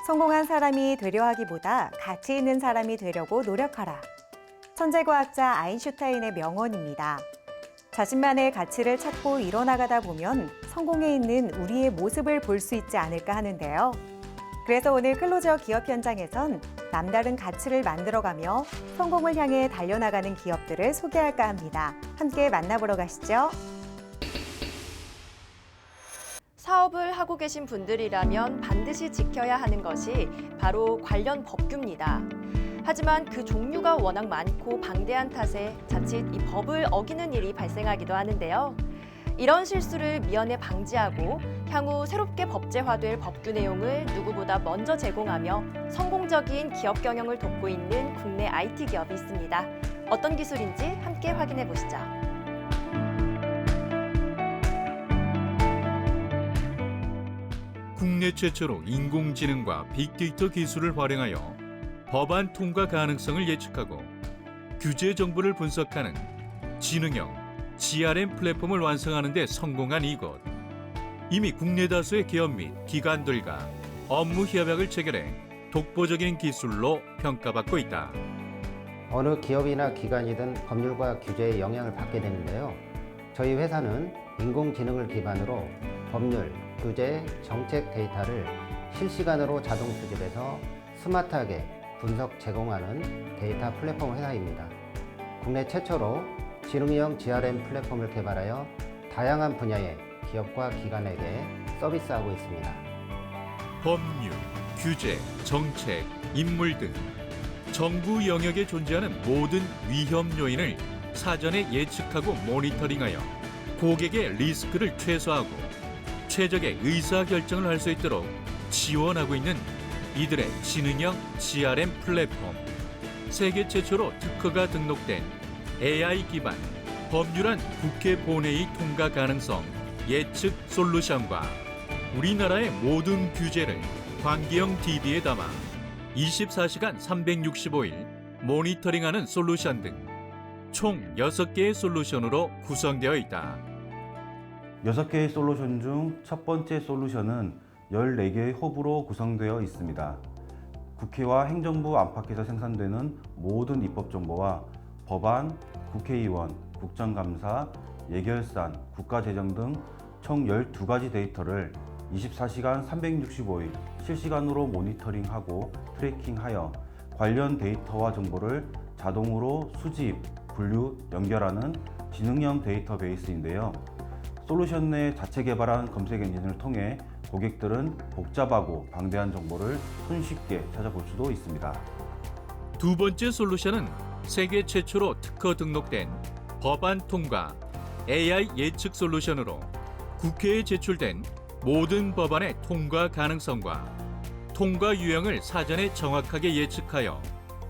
성공한 사람이 되려 하기보다 가치 있는 사람이 되려고 노력하라. 천재과학자 아인슈타인의 명언입니다. 자신만의 가치를 찾고 이뤄나가다 보면 성공에 있는 우리의 모습을 볼 수 있지 않을까 하는데요. 그래서 오늘 클로저 기업 현장에선 남다른 가치를 만들어가며 성공을 향해 달려나가는 기업들을 소개할까 합니다. 함께 만나보러 가시죠. 사업을 하고 계신 분들이라면 반드시 지켜야 하는 것이 바로 관련 법규입니다. 하지만 그 종류가 워낙 많고 방대한 탓에 자칫 이 법을 어기는 일이 발생하기도 하는데요. 이런 실수를 미연에 방지하고 향후 새롭게 법제화될 법규 내용을 누구보다 먼저 제공하며 성공적인 기업 경영을 돕고 있는 국내 IT 기업이 있습니다. 어떤 기술인지 함께 확인해 보시죠. 국내 최초로 인공지능과 빅데이터 기술을 활용하여 법안 통과 가능성을 예측하고 규제 정보를 분석하는 지능형 GRM 플랫폼을 완성하는 데 성공한 이곳. 이미 국내 다수의 기업 및 기관들과 업무 협약을 체결해 독보적인 기술로 평가받고 있다. 어느 기업이나 기관이든 법률과 규제에 영향을 받게 되는데요. 저희 회사는 인공지능을 기반으로 법률, 규제, 정책 데이터를 실시간으로 자동 수집해서 스마트하게 분석 제공하는 데이터 플랫폼 회사입니다. 국내 최초로 지능형 GRM 플랫폼을 개발하여 다양한 분야의 기업과 기관에게 서비스하고 있습니다. 법률, 규제, 정책, 인물 등 정부 영역에 존재하는 모든 위험 요인을 사전에 예측하고 모니터링하여 고객의 리스크를 최소화하고 최적의 의사결정을 할 수 있도록 지원하고 있는 이들의 지능형 GRM 플랫폼. 세계 최초로 특허가 등록된 AI 기반 법률안 국회 본회의 통과 가능성 예측 솔루션과 우리나라의 모든 규제를 광기형 DB에 담아 24시간 365일 모니터링하는 솔루션 등 총 6개의 솔루션으로 구성되어 있다. 6개의 솔루션 중 첫 번째 솔루션은 14개의 홉으로 구성되어 있습니다. 국회와 행정부 안팎에서 생산되는 모든 입법 정보와 법안, 국회의원, 국정감사, 예결산, 국가재정 등 총 12가지 데이터를 24시간 365일 실시간으로 모니터링하고 트래킹하여 관련 데이터와 정보를 자동으로 수집, 분류, 연결하는 지능형 데이터베이스인데요. 솔루션 내 자체 개발한 검색 엔진을 통해 고객들은 복잡하고 방대한 정보를 손쉽게 찾아볼 수도 있습니다. 두 번째 솔루션은 세계 최초로 특허 등록된 법안 통과 AI 예측 솔루션으로 국회에 제출된 모든 법안의 통과 가능성과 통과 유형을 사전에 정확하게 예측하여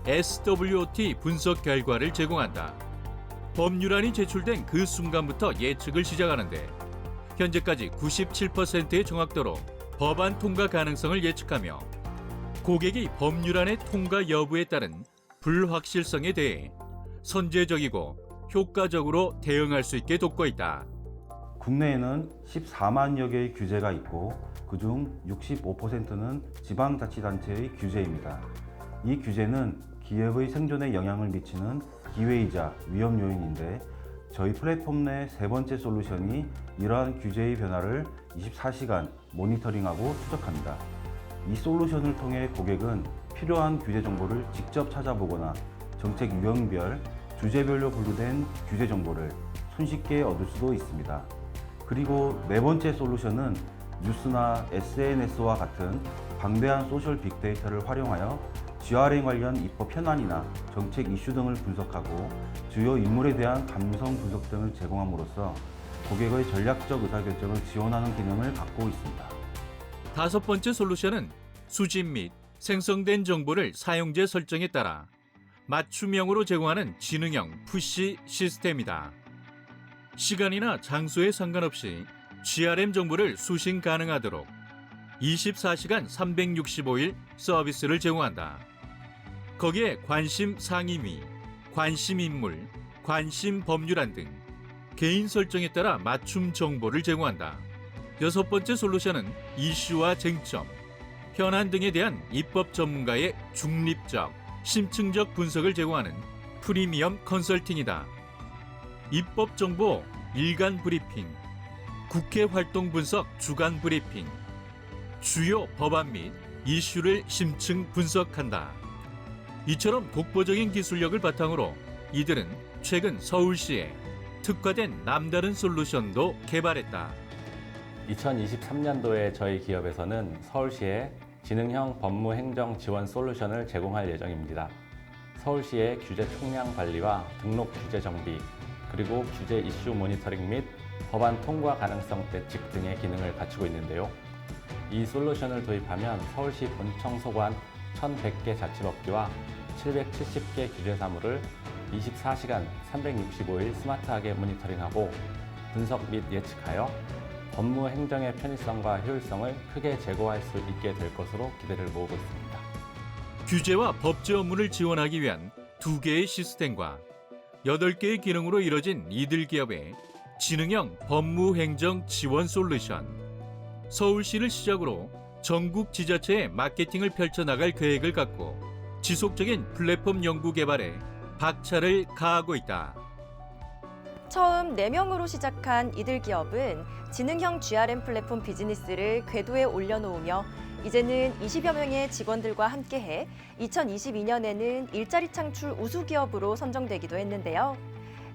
SWOT 분석 결과를 제공한다. 법률안이 제출된 그 순간부터 예측을 시작하는데 현재까지 97%의 정확도로 법안 통과 가능성을 예측하며 고객이 법률안의 통과 여부에 따른 불확실성에 대해 선제적이고 효과적으로 대응할 수 있게 돕고 있다. 국내에는 14만여 개의 규제가 있고 그중 65%는 지방자치단체의 규제입니다. 이 규제는 기업의 생존에 영향을 미치는 기회이자 위험 요인인데 저희 플랫폼 내 세 번째 솔루션이 이러한 규제의 변화를 24시간 모니터링하고 추적합니다. 이 솔루션을 통해 고객은 필요한 규제 정보를 직접 찾아보거나 정책 유형별, 주제별로 분류된 규제 정보를 손쉽게 얻을 수도 있습니다. 그리고 네 번째 솔루션은 뉴스나 SNS와 같은 방대한 소셜 빅데이터를 활용하여 GRM 관련 입법 현안이나 정책 이슈 등을 분석하고 주요 인물에 대한 감성 분석 등을 제공함으로써 고객의 전략적 의사결정을 지원하는 기능을 갖고 있습니다. 다섯 번째 솔루션은 수집 및 생성된 정보를 사용자 설정에 따라 맞춤형으로 제공하는 지능형 푸시 시스템이다. 시간이나 장소에 상관없이 GRM 정보를 수신 가능하도록 24시간 365일 서비스를 제공한다. 거기에 관심 상임위, 관심 인물, 관심 법률안 등 개인 설정에 따라 맞춤 정보를 제공한다. 여섯 번째 솔루션은 이슈와 쟁점, 현안 등에 대한 입법 전문가의 중립적, 심층적 분석을 제공하는 프리미엄 컨설팅이다. 입법 정보 일간 브리핑, 국회 활동 분석 주간 브리핑, 주요 법안 및 이슈를 심층 분석한다. 이처럼 독보적인 기술력을 바탕으로 이들은 최근 서울시에 특화된 남다른 솔루션도 개발했다. 2023년도에 저희 기업에서는 서울시에 지능형 법무행정 지원 솔루션을 제공할 예정입니다. 서울시의 규제 총량 관리와 등록 규제 정비, 그리고 규제 이슈 모니터링 및 법안 통과 가능성 대책 등의 기능을 갖추고 있는데요. 이 솔루션을 도입하면 서울시 본청소관 1,100개 자치법규와 770개 규제사무를 24시간 365일 스마트하게 모니터링하고 분석 및 예측하여 법무 행정의 편의성과 효율성을 크게 제고할 수 있게 될 것으로 기대를 모으고 있습니다. 규제와 법제 업무를 지원하기 위한 2개의 시스템과 8개의 기능으로 이뤄진 이들 기업의 지능형 법무행정 지원 솔루션. 서울시를 시작으로 전국 지자체에 마케팅을 펼쳐나갈 계획을 갖고 지속적인 플랫폼 연구 개발에 박차를 가하고 있다. 처음 4명으로 시작한 이들 기업은 지능형 GRM 플랫폼 비즈니스를 궤도에 올려놓으며 이제는 20여 명의 직원들과 함께해 2022년에는 일자리 창출 우수 기업으로 선정되기도 했는데요.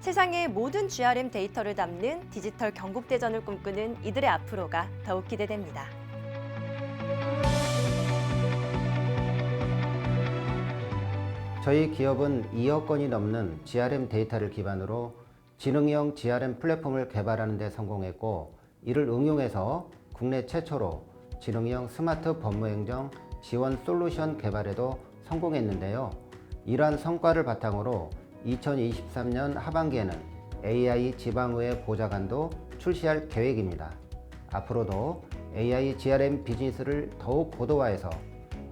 세상의 모든 GRM 데이터를 담는 디지털 경국대전을 꿈꾸는 이들의 앞으로가 더욱 기대됩니다. 저희 기업은 2억 건이 넘는 GRM 데이터를 기반으로 지능형 GRM 플랫폼을 개발하는 데 성공했고, 이를 응용해서 국내 최초로 지능형 스마트 법무행정 지원 솔루션 개발에도 성공했는데요. 이러한 성과를 바탕으로 2023년 하반기에는 AI 지방의회 보좌관도 출시할 계획입니다. 앞으로도 AI GRM 비즈니스를 더욱 고도화해서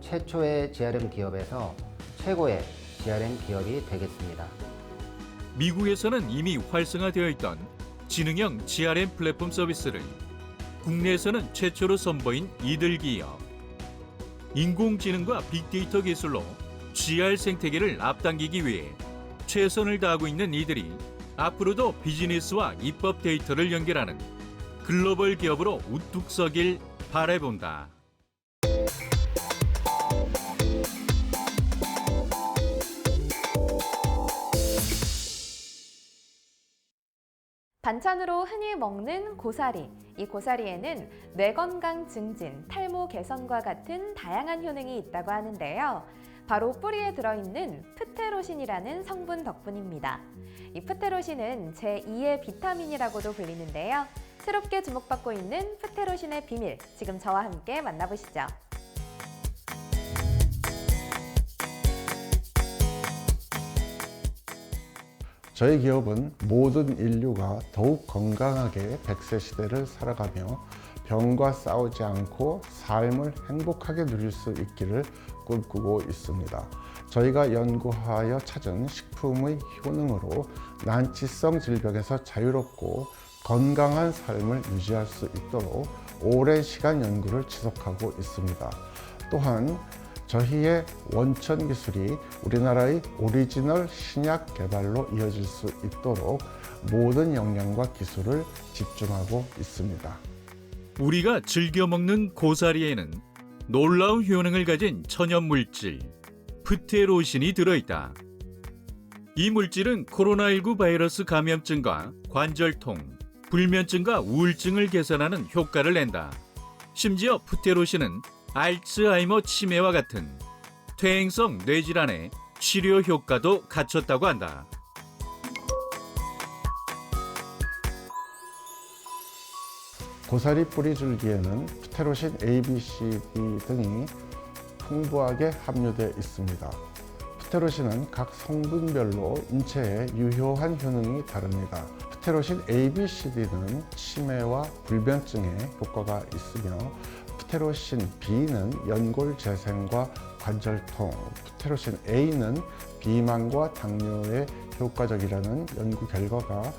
최초의 GRM 기업에서 최고의 GRM 기업이 되겠습니다. 미국에서는 이미 활성화되어 있던 지능형 GRM 플랫폼 서비스를 국내에서는 최초로 선보인 이들 기업. 인공지능과 빅데이터 기술로 GR 생태계를 앞당기기 위해 최선을 다하고 있는 이들이 앞으로도 비즈니스와 입법 데이터를 연결하는 글로벌 기업으로 우뚝 서길 바라본다. 반찬으로 흔히 먹는 고사리. 이 고사리에는 뇌 건강 증진, 탈모 개선과 같은 다양한 효능이 있다고 하는데요. 바로 뿌리에 들어있는 프테로신이라는 성분 덕분입니다. 이 프테로신은 제2의 비타민이라고도 불리는데요. 새롭게 주목받고 있는 프테로신의 비밀, 지금 저와 함께 만나보시죠. 저희 기업은 모든 인류가 더욱 건강하게 100세 시대를 살아가며 병과 싸우지 않고 삶을 행복하게 누릴 수 있기를 꿈꾸고 있습니다. 저희가 연구하여 찾은 식품의 효능으로 난치성 질병에서 자유롭고 건강한 삶을 유지할 수 있도록 오랜 시간 연구를 지속하고 있습니다. 또한 저희의 원천 기술이 우리나라의 오리지널 신약 개발로 이어질 수 있도록 모든 역량과 기술을 집중하고 있습니다. 우리가 즐겨 먹는 고사리에는 놀라운 효능을 가진 천연 물질 프테로신이 들어있다. 이 물질은 코로나19 바이러스 감염증과 관절통, 불면증과 우울증을 개선하는 효과를 낸다. 심지어 프테로신은 알츠하이머 치매와 같은 퇴행성 뇌질환의 치료 효과도 갖췄다고 한다. 고사리 뿌리 줄기에는 프테로신 A, B, C, D 등이 풍부하게 함유되어 있습니다. 프테로신은 각 성분별로 인체에 유효한 효능이 다릅니다. 프테로신 A, B, C, D는 치매와 불면증에 효과가 있으며 프테로신 B는 연골 재생과 관절통, 프테로신 A는 비만과 당뇨에 효과적이라는 연구 결과가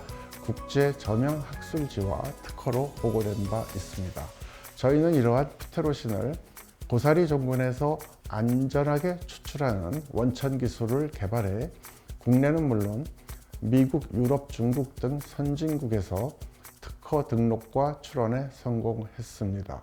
국제 저명 학술지와 특허로 보고된 바 있습니다. 저희는 이러한 프테로신을 고사리 전분에서 안전하게 추출하는 원천 기술을 개발해 국내는 물론 미국, 유럽, 중국 등 선진국에서 특허 등록과 출원에 성공했습니다.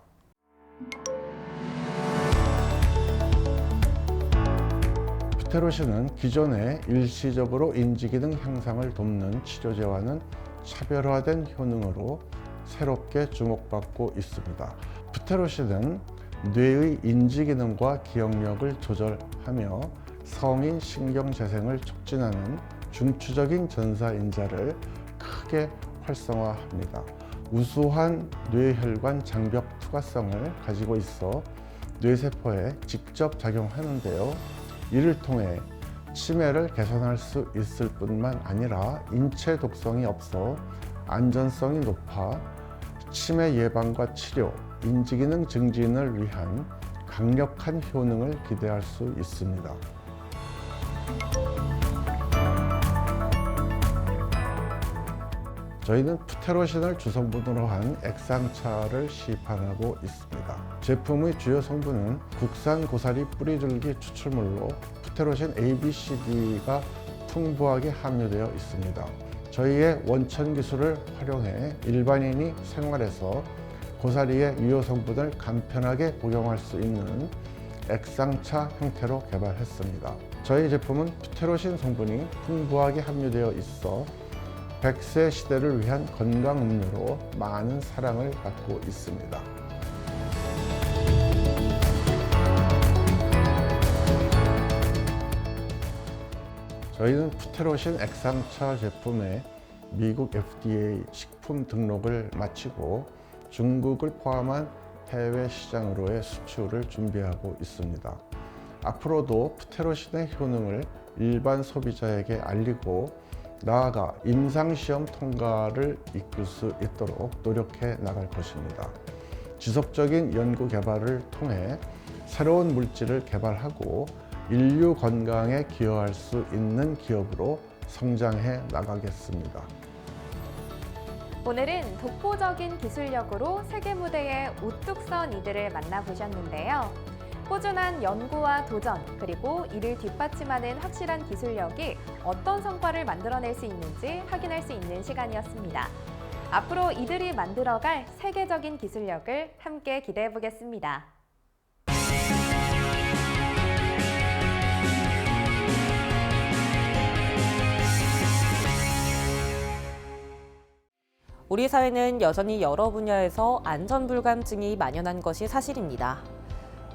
퓨테로신은 기존의 일시적으로 인지기능 향상을 돕는 치료제와는 차별화된 효능으로 새롭게 주목받고 있습니다. 퓨테로신은 뇌의 인지기능과 기억력을 조절하며 성인 신경재생을 촉진하는 중추적인 전사인자를 크게 활성화합니다. 우수한 뇌혈관 장벽 투과성을 가지고 있어 뇌세포에 직접 작용하는데요. 이를 통해 치매를 개선할 수 있을 뿐만 아니라 인체 독성이 없어 안전성이 높아 치매 예방과 치료, 인지기능 증진을 위한 강력한 효능을 기대할 수 있습니다. 저희는 퓨테로신을 주성분으로 한 액상차를 시판하고 있습니다. 제품의 주요 성분은 국산 고사리 뿌리줄기 추출물로 퓨테로신 ABCD가 풍부하게 함유되어 있습니다. 저희의 원천 기술을 활용해 일반인이 생활에서 고사리의 유효 성분을 간편하게 복용할 수 있는 액상차 형태로 개발했습니다. 저희 제품은 퓨테로신 성분이 풍부하게 함유되어 있어 100세 시대를 위한 건강 음료로 많은 사랑을 받고 있습니다. 저희는 퓨테로신 액상차 제품의 미국 FDA 식품 등록을 마치고 중국을 포함한 해외 시장으로의 수출을 준비하고 있습니다. 앞으로도 퓨테로신의 효능을 일반 소비자에게 알리고 나아가 임상시험 통과를 이끌 수 있도록 노력해 나갈 것입니다. 지속적인 연구 개발을 통해 새로운 물질을 개발하고 인류 건강에 기여할 수 있는 기업으로 성장해 나가겠습니다. 오늘은 독보적인 기술력으로 세계 무대에 우뚝 선 이들을 만나보셨는데요. 꾸준한 연구와 도전, 그리고 이를 뒷받침하는 확실한 기술력이 어떤 성과를 만들어낼 수 있는지 확인할 수 있는 시간이었습니다. 앞으로 이들이 만들어갈 세계적인 기술력을 함께 기대해 보겠습니다. 우리 사회는 여전히 여러 분야에서 안전불감증이 만연한 것이 사실입니다.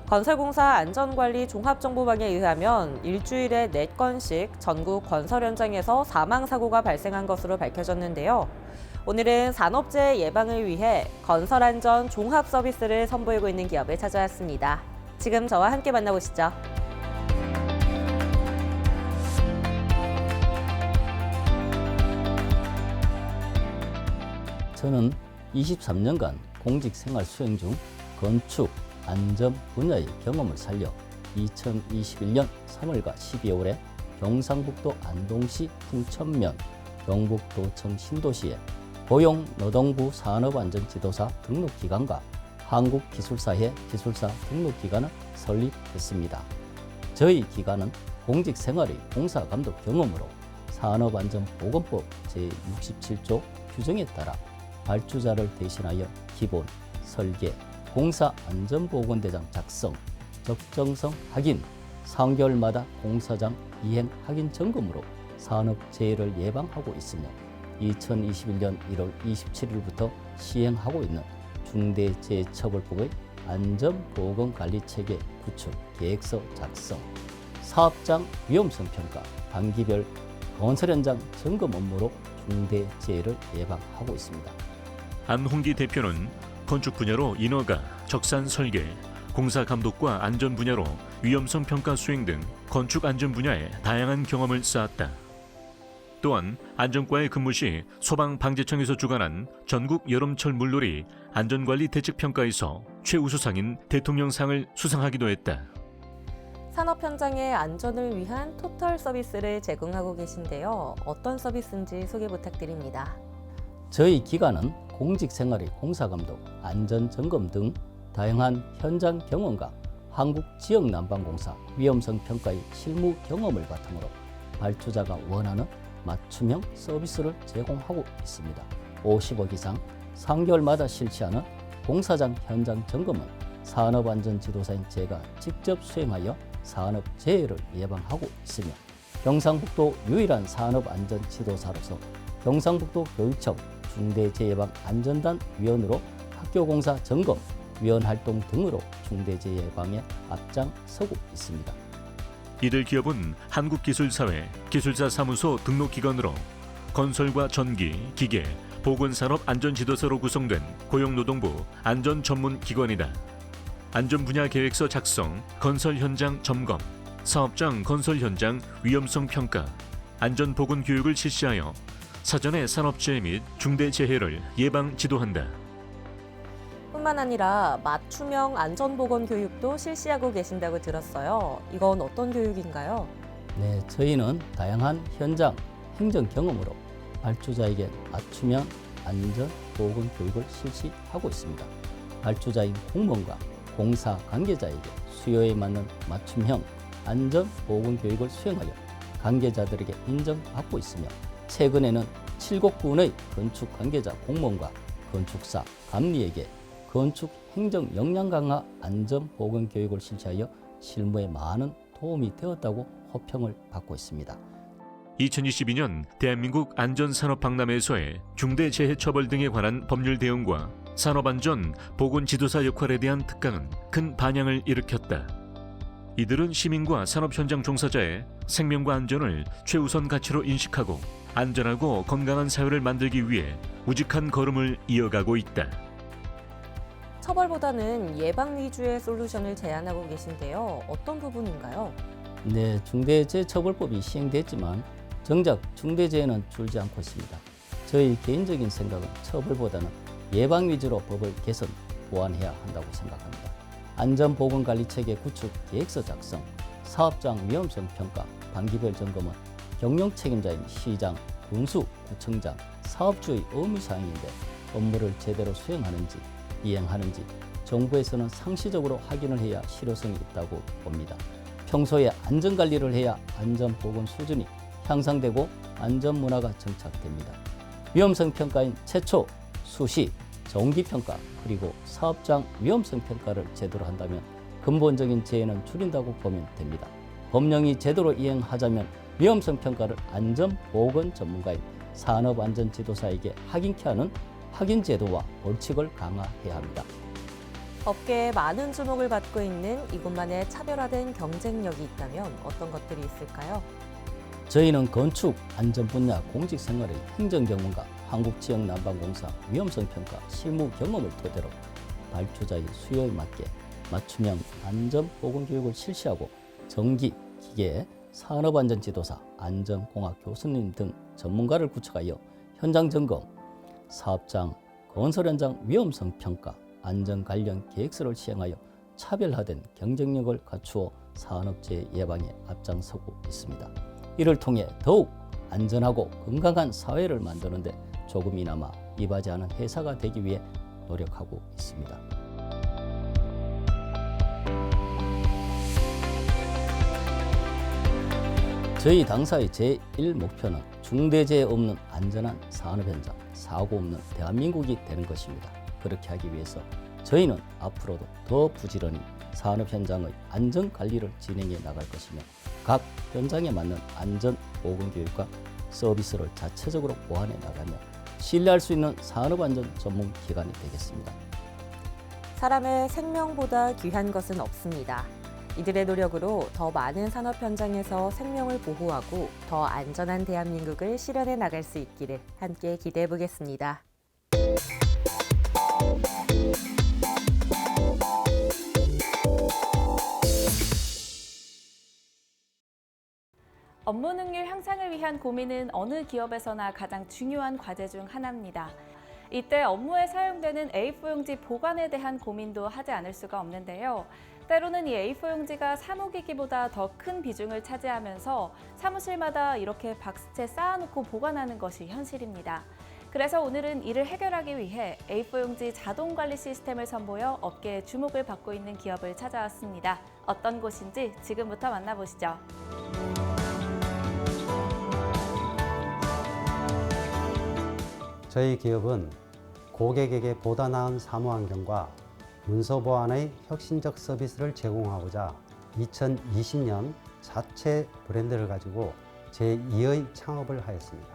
건설공사 안전관리 종합정보망에 의하면 일주일에 4건씩 전국 건설 현장에서 사망사고가 발생한 것으로 밝혀졌는데요. 오늘은 산업재해 예방을 위해 건설안전 종합 서비스를 선보이고 있는 기업을 찾아왔습니다. 지금 저와 함께 만나보시죠. 저는 23년간 공직 생활 수행 중 건축, 안전 분야의 경험을 살려 2021년 3월과 12월에 경상북도 안동시 풍천면, 경북도청 신도시에 고용노동부 산업안전지도사 등록기관과 한국기술사회 기술사 등록기관을 설립했습니다. 저희 기관은 공직생활의 공사감독 경험으로 산업안전보건법 제67조 규정에 따라 발주자를 대신하여 기본, 설계, 공사안전보건대장 작성, 적정성 확인, 3개월마다 공사장 이행 확인 점검으로 산업재해를 예방하고 있으며 2021년 1월 27일부터 시행하고 있는 중대재해처벌법의 안전보건관리체계 구축 계획서 작성, 사업장 위험성 평가, 단기별 건설 현장 점검 업무로 중대재해를 예방하고 있습니다. 안홍기 대표는 건축 분야로 인허가, 적산 설계, 공사 감독과 안전 분야로 위험성 평가 수행 등 건축 안전 분야에 다양한 경험을 쌓았다. 또한 안전과에 근무 시 소방방재청에서 주관한 전국 여름철 물놀이 안전관리 대책평가에서 최우수상인 대통령상을 수상하기도 했다. 산업 현장의 안전을 위한 토탈 서비스를 제공하고 계신데요. 어떤 서비스인지 소개 부탁드립니다. 저희 기관은 공직생활의 공사감독, 안전점검 등 다양한 현장 경험과 한국지역난방공사 위험성 평가의 실무 경험을 바탕으로 발주자가 원하는 맞춤형 서비스를 제공하고 있습니다. 50억 이상 3개월마다 실시하는 공사장 현장 점검은 산업안전지도사인 제가 직접 수행하여 산업재해를 예방하고 있으며 경상북도 유일한 산업안전지도사로서 경상북도 교육청 중대재해예방안전단 위원으로 학교공사 점검, 위원활동 등으로 중대재해예방에 앞장서고 있습니다. 이들 기업은 한국기술사회 기술사사무소 등록기관으로 건설과 전기, 기계, 보건산업안전지도서로 구성된 고용노동부 안전전문기관이다. 안전분야 계획서 작성, 건설 현장 점검, 사업장 건설 현장 위험성 평가, 안전보건 교육을 실시하여 사전에 산업재해 및 중대재해를 예방 지도한다. 뿐만 아니라 맞춤형 안전보건 교육도 실시하고 계신다고 들었어요. 이건 어떤 교육인가요? 네, 저희는 다양한 현장 행정 경험으로 발주자에게 맞춤형 안전 보건 교육을 실시하고 있습니다. 발주자인 공무원과 공사 관계자에게 수요에 맞는 맞춤형 안전 보건 교육을 수행하여 관계자들에게 인정받고 있으며 최근에는 7곳군의 건축 관계자 공무원과 건축사, 감리에게 건축 행정 역량 강화 안전 보건 교육을 실시하여 실무에 많은 도움이 되었다고 호평을 받고 있습니다. 2022년 대한민국 안전산업박람회에서의 중대재해처벌 등에 관한 법률 대응과 산업안전 보건지도사 역할에 대한 특강은 큰 반향을 일으켰다. 이들은 시민과 산업 현장 종사자의 생명과 안전을 최우선 가치로 인식하고 안전하고 건강한 사회를 만들기 위해 우직한 걸음을 이어가고 있다. 처벌보다는 예방 위주의 솔루션을 제안하고 계신데요. 어떤 부분인가요? 네, 중대재해처벌법이 시행됐지만 정작 중대재해는 줄지 않고 있습니다. 저희 개인적인 생각은 처벌보다는 예방 위주로 법을 개선, 보완해야 한다고 생각합니다. 안전보건관리체계 구축 계획서 작성, 사업장 위험성 평가, 반기별 점검은 경영 책임자인 시장, 군수, 구청장, 사업주의 의무사항인데 업무를 제대로 수행하는지, 이행하는지 정부에서는 상시적으로 확인을 해야 실효성이 있다고 봅니다. 평소에 안전관리를 해야 안전보건 수준이 향상되고 안전문화가 정착됩니다. 위험성 평가인 최초, 수시, 정기평가 그리고 사업장 위험성 평가를 제대로 한다면 근본적인 재해는 줄인다고 보면 됩니다. 법령이 제대로 이행하자면 위험성 평가를 안전보건 전문가인 산업안전지도사에게 확인케 하는 확인 제도와 벌칙을 강화해야 합니다. 업계에 많은 주목을 받고 있는 이곳만의 차별화된 경쟁력이 있다면 어떤 것들이 있을까요? 저희는 건축 안전 분야 공직 생활의 행정 경험과 한국지역난방공사 위험성 평가 실무 경험을 토대로 발주자의 수요에 맞게 맞춤형 안전 보건 교육을 실시하고 전기, 기계, 산업안전지도사, 안전공학 교수님 등 전문가를 구축하여 현장 점검, 사업장, 건설 현장 위험성 평가, 안전 관련 계획서를 시행하여 차별화된 경쟁력을 갖추어 산업재해 예방에 앞장서고 있습니다. 이를 통해 더욱 안전하고 건강한 사회를 만드는 데 조금이나마 이바지하는 회사가 되기 위해 노력하고 있습니다. 저희 당사의 제1 목표는 중대재해 없는 안전한 산업 현장, 사고 없는 대한민국이 되는 것입니다. 그렇게 하기 위해서 저희는 앞으로도 더 부지런히 산업 현장의 안전 관리를 진행해 나갈 것이며 각 현장에 맞는 안전 보건 교육과 서비스를 자체적으로 보완해 나가며 신뢰할 수 있는 산업안전 전문 기관이 되겠습니다. 사람의 생명보다 귀한 것은 없습니다. 이들의 노력으로 더 많은 산업 현장에서 생명을 보호하고 더 안전한 대한민국을 실현해 나갈 수 있기를 함께 기대해 보겠습니다. 업무 능률 향상을 위한 고민은 어느 기업에서나 가장 중요한 과제 중 하나입니다. 이때 업무에 사용되는 A4용지 보관에 대한 고민도 하지 않을 수가 없는데요. 때로는 이 A4용지가 사무기기보다 더 큰 비중을 차지하면서 사무실마다 이렇게 박스채 쌓아놓고 보관하는 것이 현실입니다. 그래서 오늘은 이를 해결하기 위해 A4용지 자동 관리 시스템을 선보여 업계의 주목을 받고 있는 기업을 찾아왔습니다. 어떤 곳인지 지금부터 만나보시죠. 저희 기업은 고객에게 보다 나은 사무 환경과 문서 보안의 혁신적 서비스를 제공하고자 2020년 자체 브랜드를 가지고 제2의 창업을 하였습니다.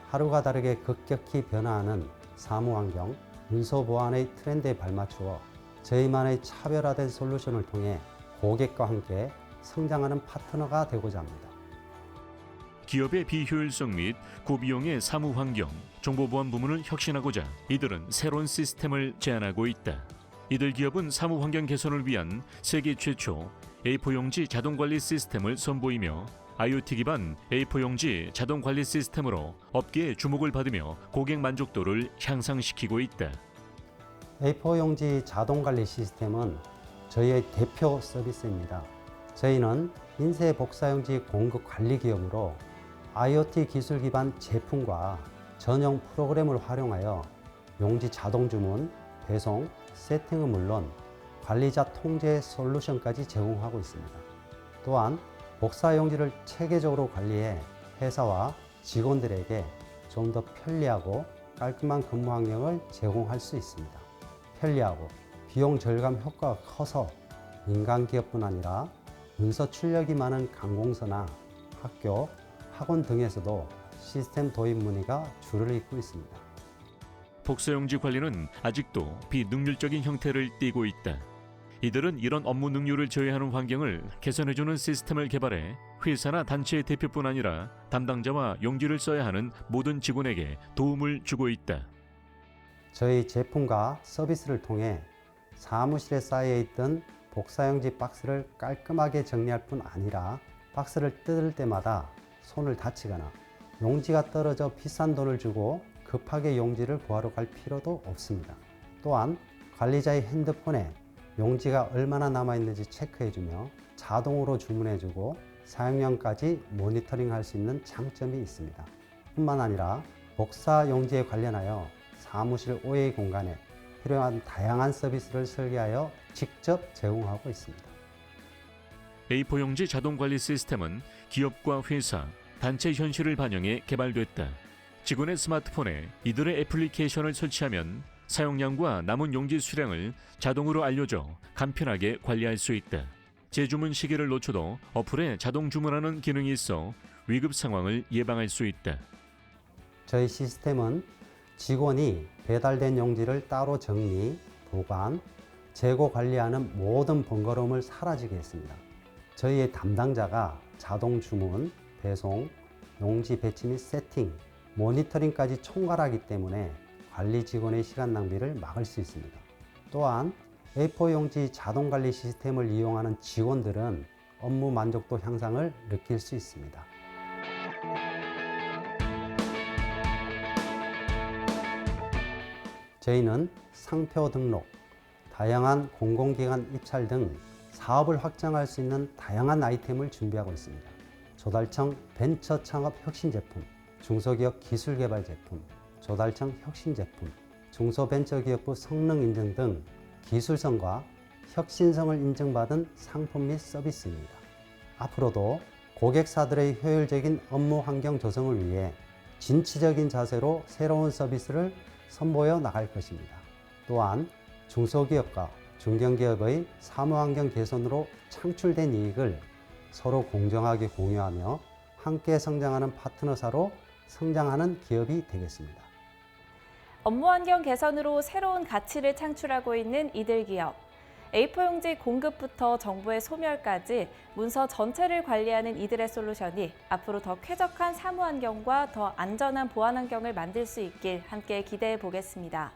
하루가 다르게 급격히 변화하는 사무 환경, 문서 보안의 트렌드에 발맞추어 저희만의 차별화된 솔루션을 통해 고객과 함께 성장하는 파트너가 되고자 합니다. 기업의 비효율성 및 고비용의 사무 환경, 정보보안 부문을 혁신하고자 이들은 새로운 시스템을 제안하고 있다. 이들 기업은 사무 환경 개선을 위한 세계 최초 A4용지 자동 관리 시스템을 선보이며 IoT 기반 A4용지 자동 관리 시스템으로 업계의 주목을 받으며 고객 만족도를 향상시키고 있다. A4용지 자동 관리 시스템은 저희의 대표 서비스입니다. 저희는 인쇄 복사용지 공급 관리 기업으로 IoT 기술 기반 제품과 전용 프로그램을 활용하여 용지 자동 주문, 배송, 세팅은 물론 관리자 통제 솔루션까지 제공하고 있습니다. 또한 복사 용지를 체계적으로 관리해 회사와 직원들에게 좀 더 편리하고 깔끔한 근무 환경을 제공할 수 있습니다. 편리하고 비용 절감 효과가 커서 민간 기업뿐 아니라 문서 출력이 많은 관공서나 학교, 학원 등에서도 시스템 도입 문의가 줄을 잇고 있습니다. 복사용지 관리는 아직도 비능률적인 형태를 띠고 있다. 이들은 이런 업무 능률을 저해하는 환경을 개선해주는 시스템을 개발해 회사나 단체의 대표뿐 아니라 담당자와 용지를 써야 하는 모든 직원에게 도움을 주고 있다. 저희 제품과 서비스를 통해 사무실에 쌓여있던 복사용지 박스를 깔끔하게 정리할 뿐 아니라 박스를 뜯을 때마다 손을 다치거나 용지가 떨어져 비싼 돈을 주고 급하게 용지를 구하러 갈 필요도 없습니다. 또한 관리자의 핸드폰에 용지가 얼마나 남아있는지 체크해주며 자동으로 주문해주고 사용량까지 모니터링할 수 있는 장점이 있습니다. 뿐만 아니라 복사 용지에 관련하여 사무실 OA 공간에 필요한 다양한 서비스를 설계하여 직접 제공하고 있습니다. A4용지 자동 관리 시스템은 기업과 회사, 단체 현실을 반영해 개발됐다. 직원의 스마트폰에 이들의 애플리케이션을 설치하면 사용량과 남은 용지 수량을 자동으로 알려줘 간편하게 관리할 수 있다. 재주문 시기를 놓쳐도 어플에 자동 주문하는 기능이 있어 위급 상황을 예방할 수 있다. 저희 시스템은 직원이 배달된 용지를 따로 정리, 보관, 재고 관리하는 모든 번거로움을 사라지게 했습니다. 저희의 담당자가 자동 주문, 배송, 용지 배치 및 세팅, 모니터링까지 총괄하기 때문에 관리 직원의 시간 낭비를 막을 수 있습니다. 또한 A4 용지 자동 관리 시스템을 이용하는 직원들은 업무 만족도 향상을 느낄 수 있습니다. 저희는 상표 등록, 다양한 공공기관 입찰 등 사업을 확장할 수 있는 다양한 아이템을 준비하고 있습니다. 조달청 벤처 창업 혁신 제품, 중소기업 기술 개발 제품, 조달청 혁신 제품, 중소벤처기업부 성능 인증 등 기술성과 혁신성을 인정받은 상품 및 서비스입니다. 앞으로도 고객사들의 효율적인 업무 환경 조성을 위해 진취적인 자세로 새로운 서비스를 선보여 나갈 것입니다. 또한 중소기업과 중견기업의 사무환경 개선으로 창출된 이익을 서로 공정하게 공유하며 함께 성장하는 파트너사로 성장하는 기업이 되겠습니다. 업무 환경 개선으로 새로운 가치를 창출하고 있는 이들 기업. A4용지 공급부터 정보의 소멸까지 문서 전체를 관리하는 이들의 솔루션이 앞으로 더 쾌적한 사무 환경과 더 안전한 보안 환경을 만들 수 있길 함께 기대해 보겠습니다.